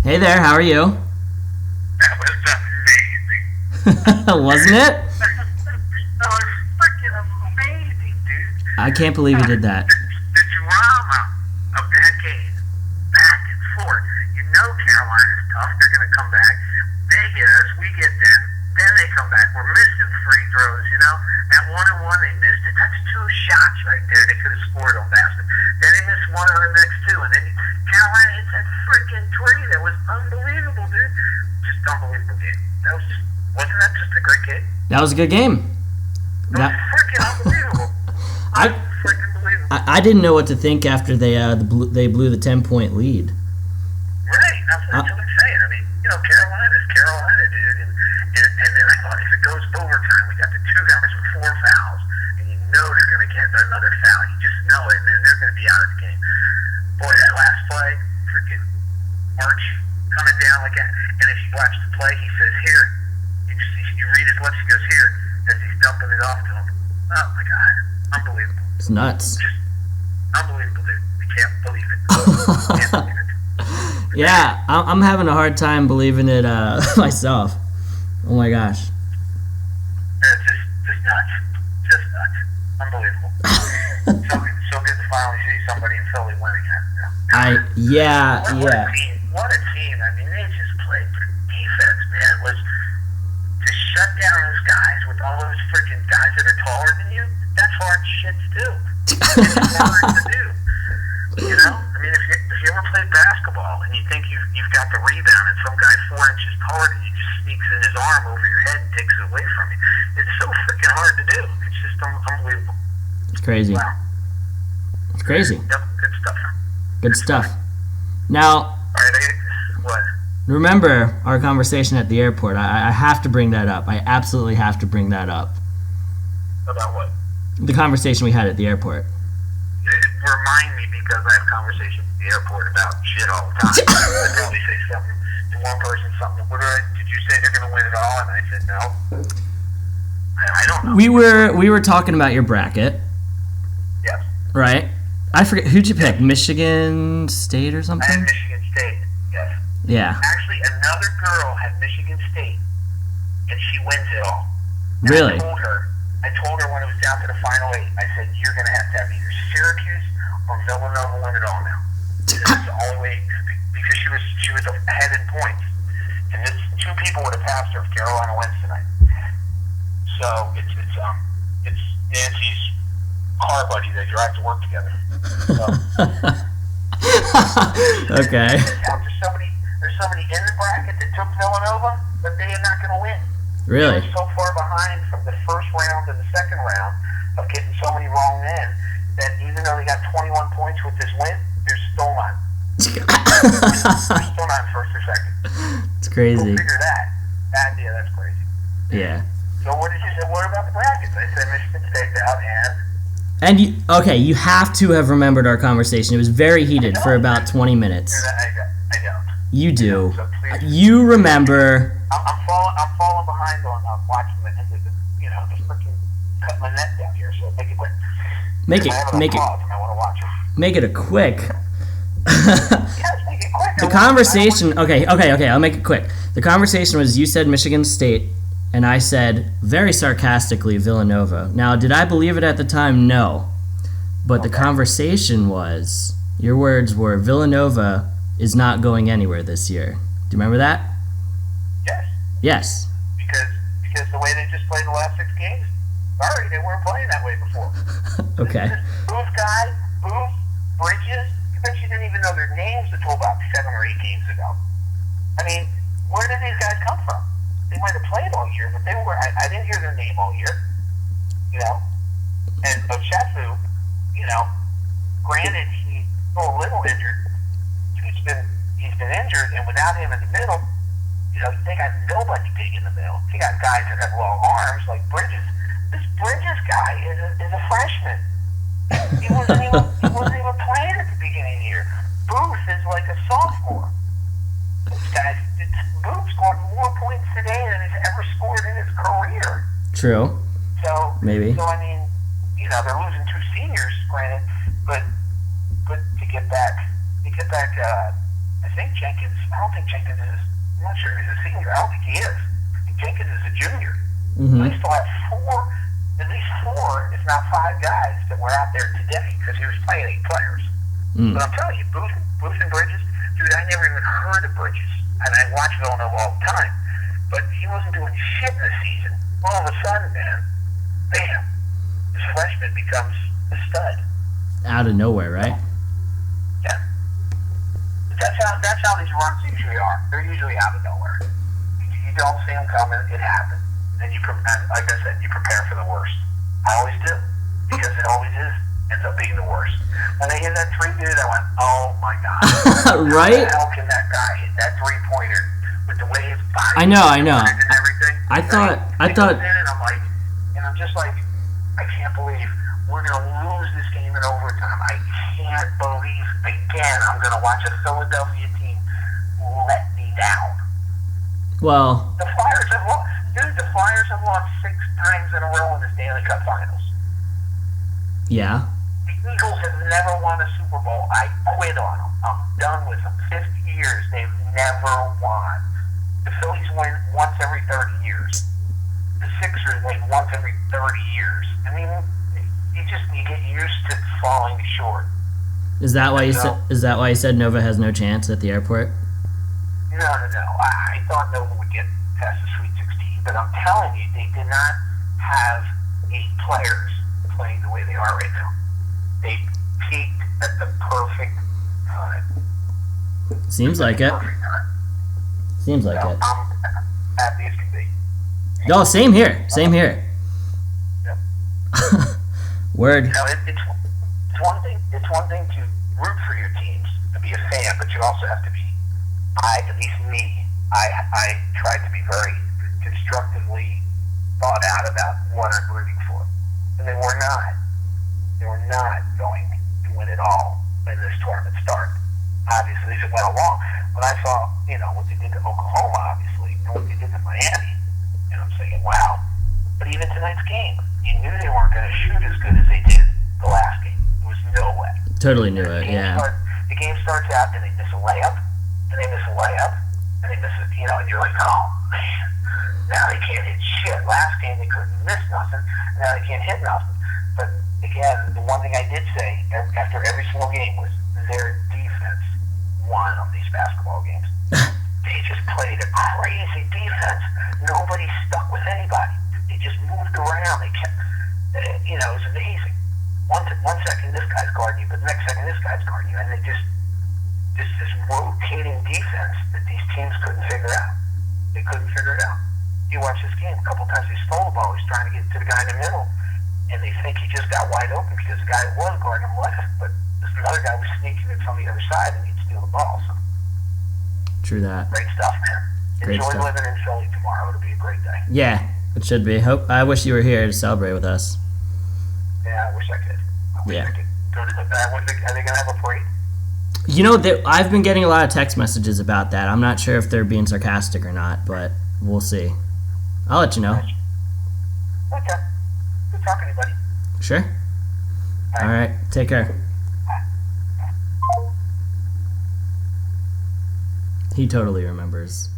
Hey there, how are you? That was amazing. Wasn't it? That was freaking amazing, dude. I can't believe you did that. The drama of that game, back and forth. You know Carolina's tough. They're going to come back. They get us. We get them. Then they come back. We're missing free throws, you know. At 1-1, they missed it. That's two shots right there. They could have scored on basket. Then they missed one on the next two. And then Carolina hits that freaking three. That was unbelievable, dude. Just unbelievable game. That was just, wasn't that just a great game? That was a good game. It was freaking unbelievable. Freaking unbelievable. I didn't know what to think after they blew the 10-point lead. Right, that's what I'm saying. I mean, you know, Carolina's Carolina, dude. And then I thought if it goes overtime, we got the two guys with 4 fouls, and you know they're going to get another foul. You just know it, and then they're going to be out of the game. Boy, that last play, freaking Arch coming down like that. And if you watch the play, he says, here. You read his lips, he goes, here, as he's dumping it off to him. Oh, my God. Unbelievable. It's nuts. Just unbelievable, dude. I can't believe it. Can't believe it. Yeah, I'm having a hard time believing it myself. Oh my gosh. Just nuts. Just nuts. Unbelievable. so good to finally see somebody in Philly win again. You know? What a team. I mean, they just played for defense, man. It was to shut down those guys with all those freaking guys that are taller than you. That's hard shit to do. It's hard to do. You know? I mean, if you ever played basketball and you think you've got the rebound and some guy 4 inches taller than you just sneaks in his arm over your head and takes it away from you, it's so freaking hard to do. It's just unbelievable. It's crazy. Wow. It's crazy. Yep, good stuff. Good stuff. Now, All right, what? remember our conversation at the airport. I have to bring that up. I absolutely have to bring that up. About what? The conversation we had at the airport. Remind me, because I have conversations at the airport about shit all the time. I probably say something to one person, something. Did you say they're going to win it all? And I said no. I don't know. We were talking about your bracket, Yes. right? I forget, who'd you pick? Michigan State or I had something? Michigan State. Yes. Yeah. Actually, another girl had Michigan State, and she wins it all. And Really? I told her when it was down to the final 8, I said, you're going to have either Syracuse or Villanova win it all now. This is the only way, because she was ahead in points. And this 2 people would have passed her if Carolina wins tonight. So it's Nancy's car buddy. They drive to work together. So, Okay. There's somebody in the bracket that took Villanova, but they are not going to win. Really? They're so far behind from the first round to the second round of getting so many wrong men that even though they got 21 points with this win, they're still not. They're still not first or second. It's crazy. Go figure that. That's crazy. Yeah. So what did you say? What about the brackets? I said Michigan State's out And you have to have remembered our conversation. It was very heated for about 20 minutes. I don't. You do. So please, You remember. I'm falling behind on watching the freaking cut my net down here. So make it quick. Make I it want to watch it. make it a quick. Yes, make it quick. The conversation. Okay. I'll make it quick. The conversation was you said Michigan State, and I said very sarcastically Villanova. Now, did I believe it at the time? No. But the conversation was, your words were, Villanova is not going anywhere this year. Do you remember that? Yes. Yes. Because the way they just played the last 6 games, sorry, they weren't playing that way before. Okay. Booth guy, Booth, Bridges, I bet you didn't even know their names until about 7 or 8 games ago. I mean, where did these guys come from? They might have played all year, but they were. I didn't hear their name all year. You know? And Ochefu, granted he's still a little injured. He's been injured, and without him in the middle, they got nobody big in the middle. They got guys that have long arms like Bridges. This Bridges guy is a freshman. He wasn't even playing at the beginning of the year. Booth is like a sophomore. This guy, Booth scored more points today than he's ever scored in his career. True. So Maybe. So I mean, they're losing 2 seniors, granted, but to get back I think Jenkins. I don't think Jenkins is. I'm not sure he's a senior. I don't think he is. I think Jenkins is a junior. Mm-hmm. They still have at least four, if not five guys that were out there today because he was playing 8 players. Mm. But I'm telling you, Booth and Bridges, dude, I never even heard of Bridges, and I watch Villanova all the time. But he wasn't doing shit in the season. All of a sudden, man, bam, this freshman becomes a stud. Out of nowhere, right? Yeah. That's how these runs usually are. They're usually out of nowhere. You don't see them coming. It happens. And like I said, you prepare for the worst. I always do. Because it always ends up being the worst. When they hit that 3, dude, I went, oh my God. Right? How can that guy hit that 3-pointer with the way his body I know. and everything? I thought. And I'm just like, I can't believe we're going to lose this game in overtime. I can't believe, again, I'm going to watch a Philadelphia team let me down. Well, The Flyers have lost. Dude, the Flyers have lost 6 times in a row in the Stanley Cup Finals. yeah. The Eagles have never won a Super Bowl. I quit on them. I'm done with them. 50 years, they've never won. The Phillies win once every 30 years. The Sixers win once every 30 years. I mean, you get used to falling short. Is that why you said Nova has no chance at the airport? No. I thought Nova would get past the Sweet 16, but I'm telling you, they did not have 8 players playing the way they are right now. They peaked at the perfect time. Seems like it. Perfect time. Seems like it. I'm happy as can be. Oh, same here. Yep. Word. You know, it's one thing. It's one thing to root for your teams and be a fan, but you also have to be. At least me, I tried to be very constructively thought out about what I'm rooting for, and they were not. They were not going to win it all when this tournament started. Obviously, as it went along, when I saw, what they did to Oklahoma, obviously, and what they did to Miami, and I'm thinking, wow. But even tonight's game, you knew they weren't going to shoot as good as they did the last game. There was no way. Totally knew it. Yeah. The game starts out and they miss a layup, and they miss a layup, and they miss it, and you're like, oh man, now they can't hit shit. Last game they couldn't miss nothing, now they can't hit nothing. But again, the one thing I did say after every single game was their defense won on these basketball games. They just played a crazy defense. Nobody stuck with anybody. They just moved around. They kept, it was amazing. One second this guy's guarding you, but the next second this guy's guarding you, and they just this rotating defense that these teams couldn't figure out. They couldn't figure it out. You watch this game, a couple times they stole the ball. He's trying to get to the guy in the middle, and they think he just got wide open because the guy that was guarding him left, but this other guy was sneaking in from the other side and he'd steal the ball. So, True that. great stuff, man. Great Enjoy stuff. living in Philly tomorrow. It'll be a great day. Yeah, it should be. I wish you were here to celebrate with us. Yeah, I wish I could. Yeah. I could go to the are they going to have a parade? I've been getting a lot of text messages about that. I'm not sure if they're being sarcastic or not, but we'll see. I'll let you know. Okay. Good talking to you, buddy. Sure? All right. Take care. He totally remembers.